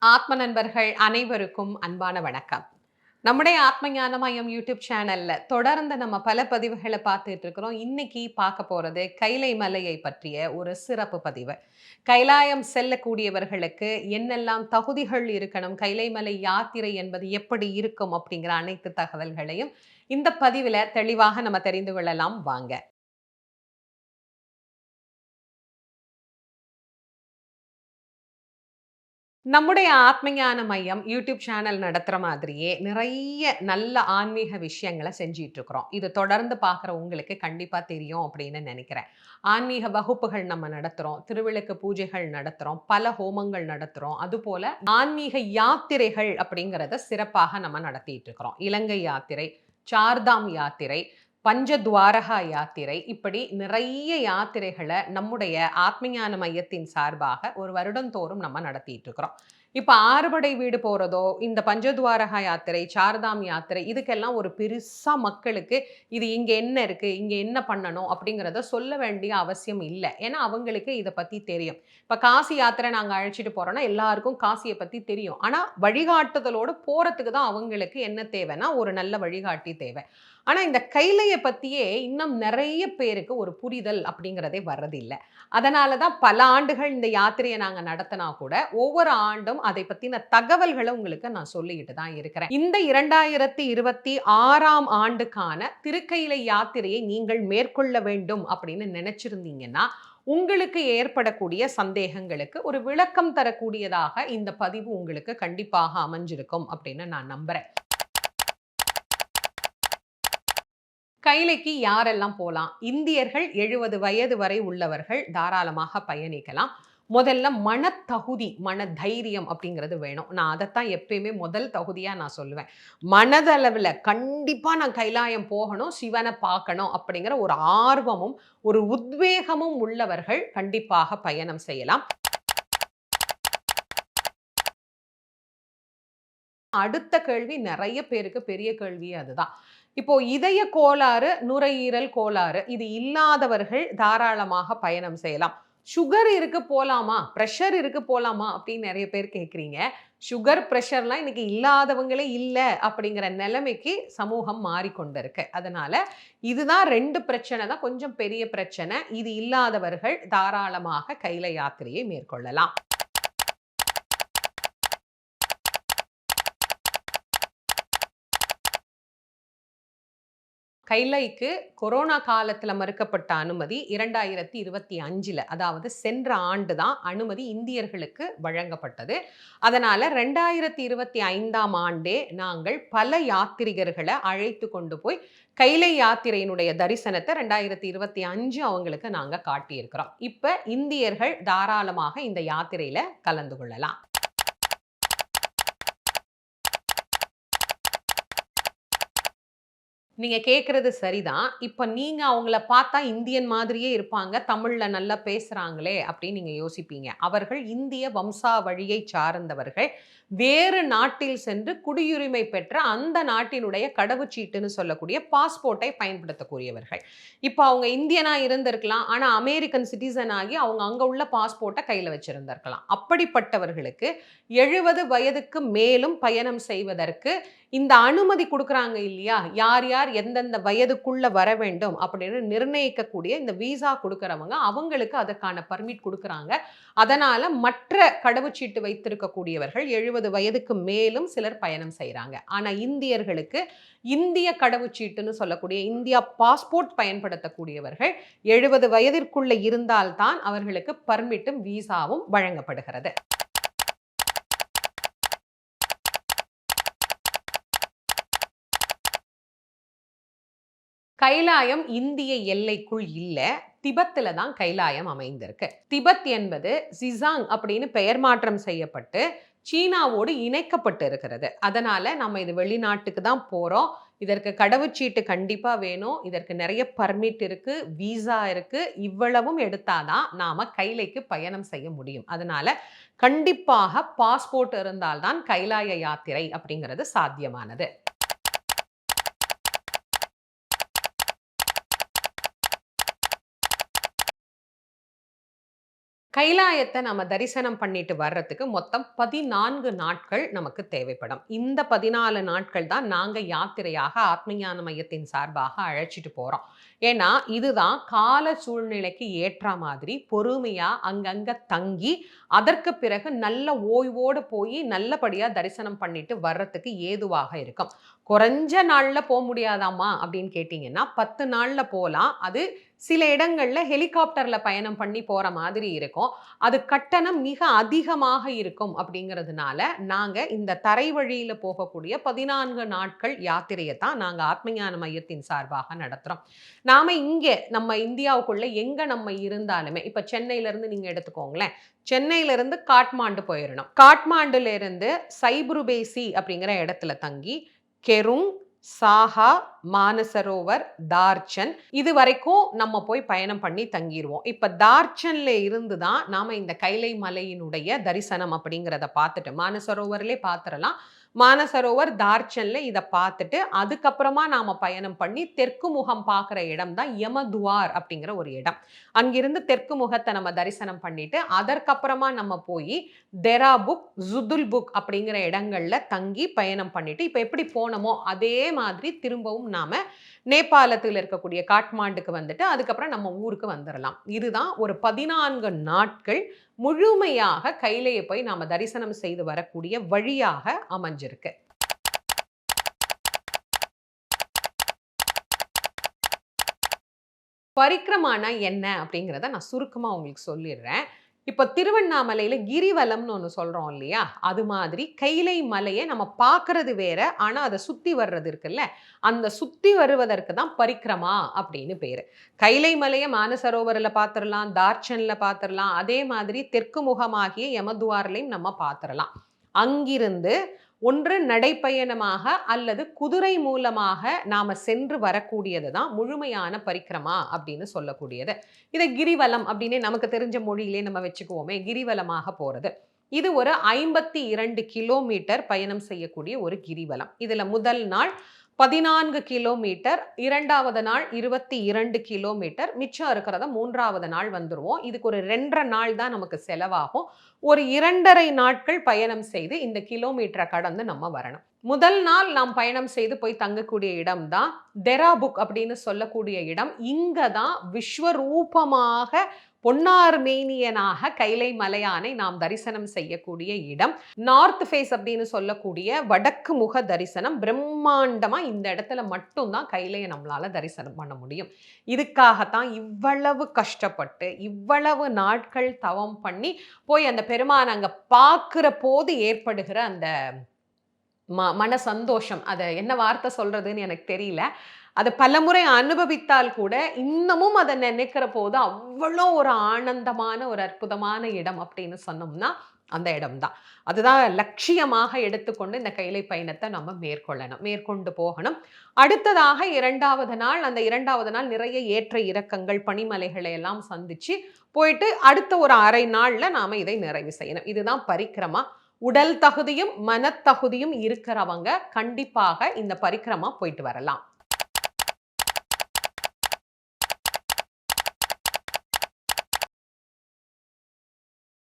ஆத்ம நண்பர்கள் அனைவருக்கும் அன்பான வணக்கம். நம்முடைய ஆத்ம ஞான மையம் யூடியூப் சேனல்ல தொடர்ந்து நம்ம பல பதிவுகளை பார்த்துட்டு இருக்கிறோம். இன்னைக்கு பார்க்க போறது கைலை மலையை பற்றிய ஒரு சிறப்பு பதிவு. கைலாயம் செல்லக்கூடியவர்களுக்கு என்னெல்லாம் தகுதிகள் இருக்கணும், கைலை மலை யாத்திரை என்பது எப்படி இருக்கும் அப்படிங்கிற அனைத்து தகவல்களையும் இந்த பதிவுல தெளிவாக நம்ம தெரிந்து கொள்ளலாம் வாங்க. நம்முடைய ஆத்மஞான மையம் யூடியூப் சேனல் நடத்துற மாதிரியே நிறைய நல்ல ஆன்மீக விஷயங்களை செஞ்சிட்டு இருக்கிறோம். இது தொடர்ந்து பார்க்குற உங்களுக்கு கண்டிப்பா தெரியும் அப்படின்னு நினைக்கிறேன். ஆன்மீக வகுப்புகள் நம்ம நடத்துறோம், திருவிளக்கு பூஜைகள் நடத்துறோம், பல ஹோமங்கள் நடத்துறோம். அதுபோல ஆன்மீக யாத்திரைகள் அப்படிங்கிறத சிறப்பாக நம்ம நடத்திட்டு இருக்கிறோம். இலங்கை யாத்திரை, சார்தாம் யாத்திரை, பஞ்சத்வாரகா யாத்திரை, இப்படி நிறைய யாத்திரைகளை நம்முடைய ஆத்மஞான மையத்தின் சார்பாக ஒரு வருடந்தோறும் நம்ம நடத்திட்டு இருக்கிறோம். இப்ப ஆறுபடை வீடு போறதோ, இந்த பஞ்சத்வாரகா யாத்திரை, சார்தாம் யாத்திரை இதுக்கெல்லாம் ஒரு பெருசா மக்களுக்கு இது இங்க என்ன இருக்கு, இங்க என்ன பண்ணணும் அப்படிங்கிறத சொல்ல வேண்டிய அவசியம் இல்ல. ஏன்னா அவங்களுக்கு இத பத்தி தெரியும். இப்ப காசி யாத்திரை நாங்க அழைச்சிட்டு போறோம்னா எல்லாருக்கும் காசிய பத்தி தெரியும். ஆனா வழிகாட்டுதலோட போறதுக்கு தான் அவங்களுக்கு என்ன தேவைன்னா, ஒரு நல்ல வழிகாட்டி தேவை. ஆனா இந்த கைலைய பத்தியே இன்னும் நெறைய பேருக்கு ஒரு புரிதல் அப்படிங்கிறதே வர்றதில்ல. அதனால தான் பல ஆண்டுகள் இந்த யாத்திரைய நாங்க நடத்தினா கூட, ஒவ்வொரு ஆண்டும் அதை பத்தின தகவல்கள உங்களுக்கு நான் சொல்லிக்கிட்டு தான் இருக்கிறேன். இந்த 2026ஆம் ஆண்டுக்கான திருக்கைலை யாத்திரையை நீங்கள் மேற்கொள்ள வேண்டும் அப்படின்னு நினைச்சிருந்தீங்கன்னா, உங்களுக்கு ஏற்படக்கூடிய சந்தேகங்களுக்கு ஒரு விளக்கம் தரக்கூடியதாக இந்த பதிவு உங்களுக்கு கண்டிப்பாக அமைஞ்சிருக்கும் அப்படின்னு நான் நம்புறேன். கைலைக்கு யாரெல்லாம் போலாம்? இந்தியர்கள் 70 வயது வரை உள்ளவர்கள் தாராளமாக பயணிக்கலாம். முதல்ல மனத்தகுதி, மன தைரியம் அப்படிங்கிறது வேணும். நான் அதத்தான் எப்பயுமே முதல் தகுதியா நான் சொல்லுவேன். மனதளவுல கண்டிப்பா நான் கைலாயம் போகணும், சிவன பார்க்கணும் அப்படிங்கிற ஒரு ஆர்வமும், ஒரு உத்வேகமும் உள்ளவர்கள் கண்டிப்பாக பயணம் செய்யலாம். அடுத்த கேள்வி நெறைய பேருக்கு பெரிய கேள்வியே அதுதான். இப்போ இதய கோளாறு, நுரையீரல் கோளாறு இது இல்லாதவர்கள் தாராளமாக பயணம் செய்யலாம். சுகர் இருக்கு போலாமா? பிரஷர் இருக்கு போலாமா? அப்படின்னு நெறைய பேர் கேட்கிறீங்க. சுகர், பிரஷர்லாம் இன்னைக்கு இல்லாதவங்களே இல்ல அப்படிங்கிற நிலைமைக்கு சமூகம் மாறிக்கொண்டிருக்கு. அதனால இதுதான் 2 பிரச்சனை தான் கொஞ்சம் பெரிய பிரச்சனை. இது இல்லாதவர்கள் தாராளமாக கைல யாத்திரையை மேற்கொள்ளலாம். கைலைக்கு கொரோனா காலத்துல மறுக்கப்பட்ட அனுமதி 2025ல அதாவது சென்ற ஆண்டு தான் அனுமதி இந்தியர்களுக்கு வழங்கப்பட்டது. அதனால 2025ஆம் ஆண்டே நாங்கள் பல யாத்ரீகர்கள அழைத்து கொண்டு போய் கைலை யாத்திரையினுடைய தரிசனத்த 2025 அவங்களுக்கு நாங்க காட்டியிருக்கிறோம். இப்ப இந்தியர்கள் தாராளமாக இந்த யாத்திரையில கலந்து கொள்ளலாம். நீங்க கேட்கறது சரிதான். இப்ப நீங்க அவங்கள பார்த்தா இந்தியன் மாதிரியே இருப்பாங்க. தமிழ்ல நல்லா பேசுறாங்களே அப்படின்னு நீங்க யோசிப்பீங்க. அவர்கள் இந்திய வம்சாவழியைச் சார்ந்தவர்கள். வேறு நாட்டில் சென்று குடியுரிமை பெற்ற அந்த நாட்டினுடைய கடவுச்சீட்டுன்னு சொல்லக்கூடிய பாஸ்போர்ட்டை பயன்படுத்தக்கூடியவர்கள். இப்ப அவங்க இந்தியனா இருந்திருக்கலாம். ஆனா அமெரிக்கன் சிட்டிசன் ஆகி அவங்க அங்க உள்ள பாஸ்போர்ட்ட கையில வச்சிருந்திருக்கலாம். அப்படிப்பட்டவர்களுக்கு 70 வயதுக்கு மேலும் பயணம் செய்வதற்கு இந்த அனுமதி குடுக்குறாங்க இல்லையா? யார் யார் எந்தெந்த வயதுக்குள்ள வர வேண்டும் அப்படின்னு நிர்ணயிக்கக்கூடிய இந்த விசா குடுக்குறவங்க, அவங்களுக்கு அதற்கான பர்மிட் குடுக்குறாங்க. அதனால மற்ற கடவுச்சீட்டு வைத்திருக்கக்கூடியவர்கள் 70 வயதுக்கு மேலும் சிலர் பயணம் செய்றாங்க. ஆனா இந்தியர்களுக்கு இந்திய கடவுச்சீட்டுன்னு சொல்லக்கூடிய இந்தியா பாஸ்போர்ட் பயன்படுத்தக்கூடியவர்கள் 70 வயதிற்குள்ள இருந்தால் தான் அவர்களுக்கு பர்மிட்டும், விசாவும் வழங்கப்படுகிறது. கைலாயம் இந்திய எல்லைக்குள் இல்ல. திபெத்தில தான் கைலாயம் அமைந்திருக்கு. திபெத் என்பது சிசாங் அப்படின்னு பெயர் மாற்றம் செய்யப்பட்டு, சீனாவோடு இணைக்கப்பட்டு இருக்கிறது. அதனால நம்ம இது வெளிநாட்டுக்கு தான் போறோம். இதற்கு கடவுச்சீட்டு கண்டிப்பா வேணும். இதற்கு நெறைய பர்மிட் இருக்கு, விசா இருக்கு. இவ்வளவும் எடுத்தா தான் நாம கைலைக்கு பயணம் செய்ய முடியும். அதனால கண்டிப்பாக பாஸ்போர்ட் இருந்தால் தான் கைலாய யாத்திரை அப்படிங்கிறது சாத்தியமானது. கைலாயத்தை நம்ம தரிசனம் பண்ணிட்டு வர்றதுக்கு மொத்தம் 14 நாட்கள் நமக்கு தேவைப்படும். இந்த 14 நாட்கள் தான் நாங்க யாத்திரையாக ஆத்மஞான மையத்தின் சார்பாக அழைச்சிட்டு போறோம். ஏன்னா, இதுதான் கால சூழ்நிலைக்கு ஏற்ற மாதிரி பொறுமையா அங்கங்க தங்கி, அதற்கு பிறகு நல்ல ஓய்வோடு போய் நல்லபடியா தரிசனம் பண்ணிட்டு வர்றதுக்கு ஏதுவாக இருக்கும். குறைஞ்ச நாள்ல முடியாதாம்மா அப்படின்னு கேட்டீங்கன்னா, 10 நாள்ல போலாம். அது சில இடங்கள்ல ஹெலிகாப்டர்ல பயணம் பண்ணி போற மாதிரி இருக்கும். அது கட்டணம் மிக அதிகமாக இருக்கும் அப்படிங்கிறதுனால, நாங்க இந்த தரை வழியில போகக்கூடிய 14 நாட்கள் யாத்திரைய தான் நாங்க ஆத்மஞான மையத்தின் சார்பாக நடத்துறோம். நாம இங்க நம்ம இந்தியாவுக்குள்ள எங்க நம்ம இருந்தாலுமே, இப்ப சென்னையிலிருந்து நீங்க எடுத்துக்கோங்களேன். சென்னையிலிருந்து காட்மாண்டு போயிரணும். காட்மாண்டுல இருந்து சைப்ருபேசி அப்படிங்கிற இடத்துல தங்கி, கெருங், சாஹா, மானசரோவர், தார்ச்சன் இது வரைக்கும் நம்ம போய் பயணம் பண்ணி தங்கிருவோம். இப்ப தார்ச்சன்ல இருந்து தான் நாம இந்த கைலை மலையினுடைய தரிசனம் அப்படிங்கிறத பார்த்துட்டு மானசரோவர்லயே பார்த்துறலாம். மானசரோவர், தார்ச்சன்ல இத பார்த்துட்டு அதுக்கப்புறமா நாம பயணம் பண்ணி தெற்கு முகம் பார்க்குற இடம் தான் யமதுவார் அப்படிங்கிற ஒரு இடம். அங்கிருந்து தெற்கு முகத்தை நம்ம தரிசனம் பண்ணிட்டு அதற்கப்புறமா நம்ம போய் தெராபுக், ஜுதுல்புக் அப்படிங்கிற இடங்கள்ல தங்கி பயணம் பண்ணிட்டு இப்ப எப்படி போனோமோ அதே மாதிரி திரும்பவும் நாம நேபாளத்தில் இருக்கக்கூடிய காட்மாண்டுக்கு வந்துட்டு அதுக்கப்புறம் நம்ம ஊருக்கு வந்துடலாம். இதுதான் ஒரு 14 நாட்கள் முழுமையாக கையிலேயே போய் நாம தரிசனம் செய்து வரக்கூடிய வழியாக அமைஞ்சிருக்கு. பரிக்கிரமானா என்ன அப்படிங்கிறத நான் சுருக்கமா உங்களுக்கு சொல்லிடுறேன். இப்ப திருவண்ணாமலையில கிரிவலம்னு ஒண்ணு சொல்றோம் இல்லையா? அது மாதிரி கைலை மலைய நம்ம பார்க்கறது வேற. ஆனா அத சுத்தி வர்றது இருக்குல்ல, அந்த சுத்தி வருவதற்கு தான் பரிக்கிரமா அப்படின்னு பேரு. கைலை மலைய மானசரோவர்ல பார்த்துறலாம், தார்ச்சன்ல பார்த்துறலாம். அதே மாதிரி தெற்கு முகமாகிய யமதுவார்லயும் நம்ம பார்த்துறலாம். அங்கிருந்து ஒன்று நடைப்பயணமாக அல்லது குதிரை மூலமாக நாம சென்று வரக்கூடியது தான் முழுமையான பரிக்கிரமா அப்படின்னு சொல்லக்கூடியது. இதை கிரிவலம் அப்படின்னு நமக்கு தெரிஞ்ச மொழியிலே நம்ம வச்சுக்குவோமே, கிரிவலமாக போறது. இது ஒரு 52 கிலோமீட்டர் பயணம் செய்யக்கூடிய ஒரு கிரிவலம். இதுல முதல் நாள் 14 கிலோமீட்டர், 2வது நாள் 22 கிலோமீட்டர், மிச்சம் இருக்கிறத 3வது நாள் வந்துருவோம். இதுக்கு ஒரு 2 1/2 நாள் தான் நமக்கு செலவாகும். ஒரு 2 1/2 நாட்கள் பயணம் செய்து இந்த கிலோமீட்டரை கடந்து நம்ம வரணும். முதல் நாள் நாம் பயணம் செய்து போய் தங்கக்கூடிய இடம் தான் தெராபுக் அப்படின்னு சொல்லக்கூடிய இடம். இங்க தான் விஸ்வரூபமாக பொன்னார் மேனியனாக கைலை மலையானை நாம் தரிசனம் செய்யக்கூடிய இடம். நார்த் ஃபேஸ் அப்படின்னு சொல்லக்கூடிய வடக்கு முக தரிசனம் பிரம்மாண்டமா இந்த இடத்துல மட்டும்தான் கைலையை நம்மளால தரிசனம் பண்ண முடியும். இதுக்காகத்தான் இவ்வளவு கஷ்டப்பட்டு இவ்வளவு நாட்கள் தவம் பண்ணி போய் அந்த பெருமான் அங்க பார்க்கிற போது ஏற்படுகிற அந்த மன சந்தோஷம், அதை என்ன வார்த்தை சொல்றதுன்னு எனக்கு தெரியல. அதை பலமுறை அனுபவித்தால் கூட இன்னமும் அதை நினைக்கிற போது அவ்வளோ ஒரு ஆனந்தமான ஒரு அற்புதமான இடம் அப்படின்னு சொன்னோம்னா அந்த இடம்தான். அதுதான் லட்சியமாக எடுத்துக்கொண்டு இந்த கைலை பயணத்தை நம்ம மேற்கொண்டு போகணும். அடுத்ததாக 2வது நாள், அந்த 2வது நாள் நிறைய ஏற்ற இறக்கங்கள், பனிமலைகளை எல்லாம் சந்திச்சு போயிட்டு அடுத்த ஒரு 1/2 நாள்ல நாம இதை நிறைவு செய்யணும். இதுதான் பரிக்கிரமா. உடல் தகுதியும் மனத்தகுதியும் இருக்கிறவங்க கண்டிப்பாக இந்த பரிக்கிரமா போயிட்டு வரலாம்.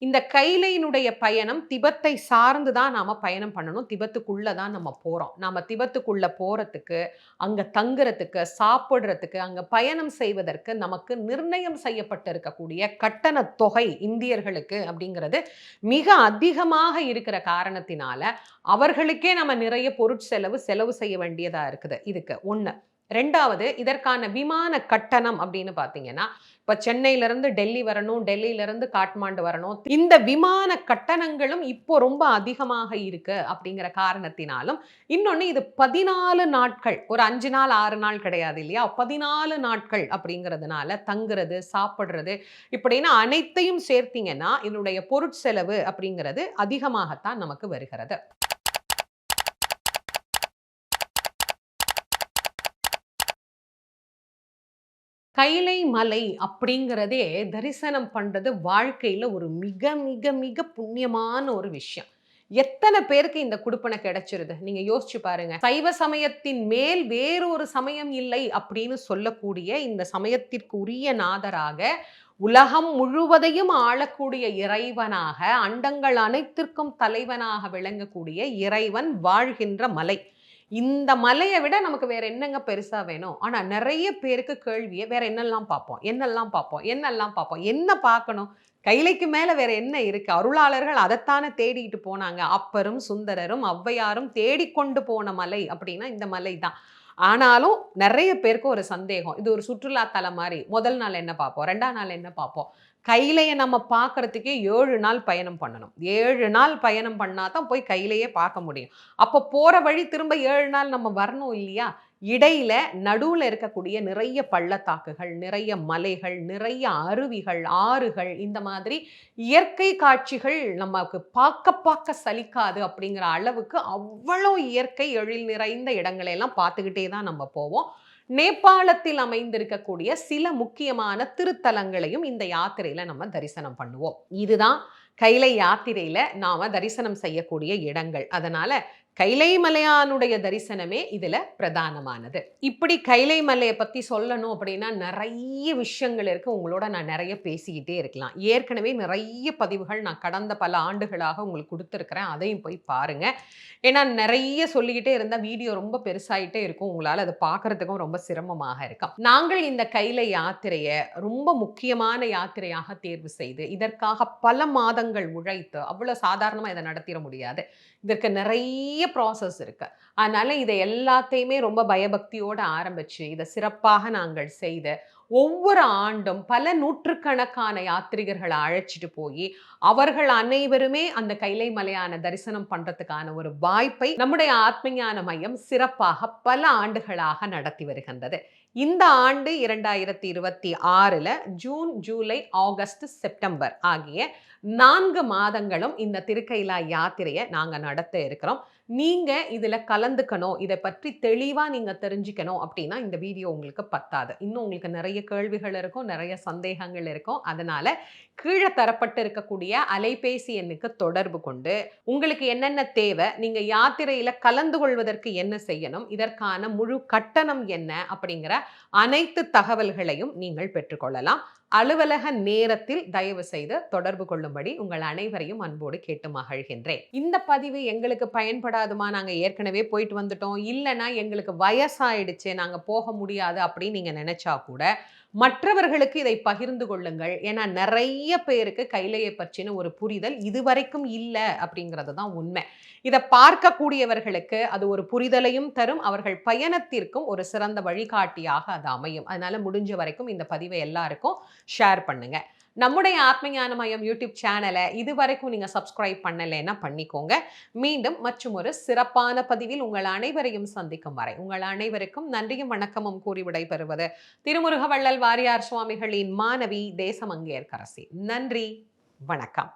இந்த கைலையினுடைய பயணம் திபெத்தை சார்ந்து தான் நாம பயணம் பண்ணணும். திபெத்துக்குள்ள தான் நம்ம போறோம். நாம திபெத்துக்குள்ள போறதுக்கு, அங்க தங்குறதுக்கு, சாப்பிடுறதுக்கு, அங்க பயணம் செய்வதற்கு நமக்கு நிர்ணயம் செய்யப்பட்டிருக்கக்கூடிய கட்டண தொகை இந்தியர்களுக்கு அப்படிங்கிறது மிக அதிகமாக இருக்கிற காரணத்தினால, அவர்களுக்கே நம்ம நிறைய செலவு செய்ய வேண்டியதா இருக்குது. இதுக்கு 1. 2வது இதற்கான விமான கட்டணம் அப்படின்னு பார்த்தீங்கன்னா, இப்ப சென்னையிலிருந்து டெல்லி வரணும், டெல்லியிலிருந்து காட்மாண்டு வரணும். இந்த விமான கட்டணங்களும் இப்போ ரொம்ப அதிகமாக இருக்கு அப்படிங்கிற காரணத்தினாலும், இன்னொன்னு இது 14 நாட்கள், ஒரு 5 நாள் 6 நாள் கிடையாது இல்லையா? 14 நாட்கள் அப்படிங்கிறதுனால தங்குறது, சாப்பிடுறது இப்படின்னு அனைத்தையும் சேர்த்தீங்கன்னா, இதனுடைய பொருட்செலவு அப்படிங்கிறது அதிகமாகத்தான் நமக்கு வருகிறது. கைலை மலை அப்படிங்கிறதே தரிசனம் பண்றது வாழ்க்கையில ஒரு மிக மிக மிக புண்ணியமான ஒரு விஷயம். எத்தனை பேருக்கு இந்த குடுப்பனை கிடைச்சிருது நீங்க யோசிச்சு பாருங்க. சைவ சமயத்தின் மேல் வேறொரு சமயம் இல்லை அப்படின்னு சொல்லக்கூடிய இந்த சமயத்திற்கு உரிய நாதராக உலகம் முழுவதையும் ஆளக்கூடிய இறைவனாக, அண்டங்கள் அனைத்திற்கும் தலைவனாக விளங்கக்கூடிய இறைவன் வாழ்கின்ற மலை. இந்த மலைய விட நமக்கு வேற என்னங்க பெருசா வேணும்? ஆனா நெறைய பேருக்கு கேள்வியே, வேற என்னெல்லாம் பார்ப்போம்? என்னெல்லாம் பார்ப்போம்? என்னெல்லாம் பார்ப்போம்? என்ன பார்க்கணும்? கைலைக்கு மேல வேற என்ன இருக்கு? அருளாளர்கள் அதத்தானே தேடிட்டு போனாங்க. அப்பரும், சுந்தரரும், ஔவையாரும் தேடிக்கொண்டு போன மலை அப்படின்னா இந்த மலை தான். ஆனாலும் நெறைய பேருக்கு ஒரு சந்தேகம். இது ஒரு சுற்றுலா தலம் மாரி. முதல் நாள் என்ன பார்ப்போம்? 2ஆம் நாள் என்ன பார்ப்போம்? கைலைய நம்ம பார்க்கறதுக்கே 7 நாள் பயணம் பண்ணணும். 7 நாள் பயணம் பண்ணா தான் போய் கைலையே பார்க்க முடியும். அப்போ போற வழி திரும்ப 7 நாள் நம்ம வரணும் இல்லையா? இடையில நடுவுல இருக்கக்கூடிய நிறைய பள்ளத்தாக்குகள், நிறைய மலைகள், நிறைய அருவிகள், ஆறுகள் இந்த மாதிரி இயற்கை காட்சிகள் நமக்கு பார்க்க பார்க்க சலிக்காது அப்படிங்கிற அளவுக்கு அவ்வளோ இயற்கை எழில் நிறைந்த இடங்களை எல்லாம் பார்த்துக்கிட்டே தான் நம்ம போவோம். நேபாளத்தில் அமைந்திருக்கக்கூடிய சில முக்கியமான திருத்தலங்களையும் இந்த யாத்திரையில நம்ம தரிசனம் பண்ணுவோம். இதுதான் கைலை யாத்திரையில நாம தரிசனம் செய்யக்கூடிய இடங்கள். அதனால கைலை மலையானுடைய தரிசனமே இதுல பிரதானமானது. இப்படி கைலை மலையை பத்தி சொல்லணும் அப்படின்னா நிறைய விஷயங்கள் இருக்கு. உங்களோட நான் நிறைய பேசிக்கிட்டே இருக்கலாம். ஏற்கனவே நிறைய பதிவுகள் நான் கடந்த பல ஆண்டுகளாக உங்களுக்கு கொடுத்துருக்கிறேன். அதையும் போய் பாருங்க. ஏன்னா நிறைய சொல்லிக்கிட்டே இருந்தா வீடியோ ரொம்ப பெருசாயிட்டே இருக்கும். உங்களால அதை பார்க்கறதுக்கும் ரொம்ப சிரமமாக இருக்கும். நாங்கள் இந்த கைலை யாத்திரையை ரொம்ப முக்கியமான யாத்திரையாக தேர்வு செய்து இதற்காக பல மாதங்கள் உழைத்து அவ்வளவு சாதாரணமா இதை நடத்திட முடியாது. இதற்கு நிறைய ப்ராசஸ் இருக்கு. அதனால இதை எல்லாத்தையுமே ரொம்ப பயபக்தியோட ஆரம்பிச்சு இதை சிறப்பாக நாங்கள் செய்து ஒவ்வொரு ஆண்டும் பல நூற்றுக்கணக்கான யாத்ரீகர்களை அழைச்சிட்டு போய் அவர்கள் அனைவருமே அந்த கைலை மலையான தரிசனம் பண்றதுக்கான ஒரு வாய்ப்பை நம்முடைய ஆத்மஞான மையம் சிறப்பாக பல ஆண்டுகளாக நடத்தி வருகின்றது. இந்த ஆண்டு 2026ல ஜூன், ஜூலை, ஆகஸ்ட், செப்டம்பர் ஆகிய 4 மாதங்களும் இந்த திருக்கைலா யாத்திரையை நாங்க நடத்த இருக்கிறோம். நீங்க இதுல கலந்துக்கணும், இதை பற்றி தெளிவா நீங்க தெரிஞ்சுக்கணும் அப்படின்னா இந்த வீடியோ உங்களுக்கு பத்தாது. இன்னும் உங்களுக்கு நிறைய கேள்விகள் இருக்கும், நிறைய சந்தேகங்கள் இருக்கும். அதனால கீழே தரப்பட்டு இருக்கக்கூடிய அலைபேசி எண்ணுக்கு தொடர்பு கொண்டு உங்களுக்கு என்னென்ன தேவை, நீங்க யாத்திரையில கலந்து கொள்வதற்கு என்ன செய்யணும், இதற்கான முழு கட்டணம் என்ன அப்படிங்கிற அனைத்து தகவல்களையும் நீங்கள் பெற்றுக்கொள்ளலாம். அலுவலக நேரத்தில் தயவு செய்து தொடர்பு கொள்ளும்படி உங்கள் அனைவரையும் அன்போடு கேட்டு மகிழ்கின்றேன். இந்த பதிவு எங்களுக்கு பயன்படாதுமா, நாங்க ஏற்கனவே போயிட்டு வந்துட்டோம், இல்லைன்னா எங்களுக்கு வயசாயிடுச்சு நாங்க போக முடியாது அப்படின்னு நீங்க நினைச்சா கூட மற்றவர்களுக்கு இதை பகிர்ந்து கொள்ளுங்கள். ஏன்னா நிறைய பேருக்கு கைலையை பற்றின ஒரு புரிதல் இதுவரைக்கும் இல்லை அப்படிங்கிறது தான் உண்மை. இதை பார்க்கக்கூடியவர்களுக்கு அது ஒரு புரிதலையும் தரும், அவர்கள் பயணத்திற்கும் ஒரு சிறந்த வழிகாட்டியாக அது அமையும். அதனால முடிஞ்ச வரைக்கும் இந்த பதிவை எல்லாருக்கும் ஷேர் பண்ணுங்க. நம்முடைய ஆத்மஞான மையம் யூடியூப் சேனலை இதுவரைக்கும் நீங்க சப்ஸ்கிரைப் பண்ணலைன்னா பண்ணிக்கோங்க. மீண்டும் மற்றும் ஒரு சிறப்பான பதிவில் உங்கள் அனைவரையும் சந்திக்கும் வரை உங்கள் அனைவருக்கும் நன்றியும் வணக்கமும் கூறி விடைபெறுவது திருமுருகவள்ளல் வாரியார் சுவாமிகளின் மாணவி தேசமங்கையர்க்கரசி. நன்றி, வணக்கம்.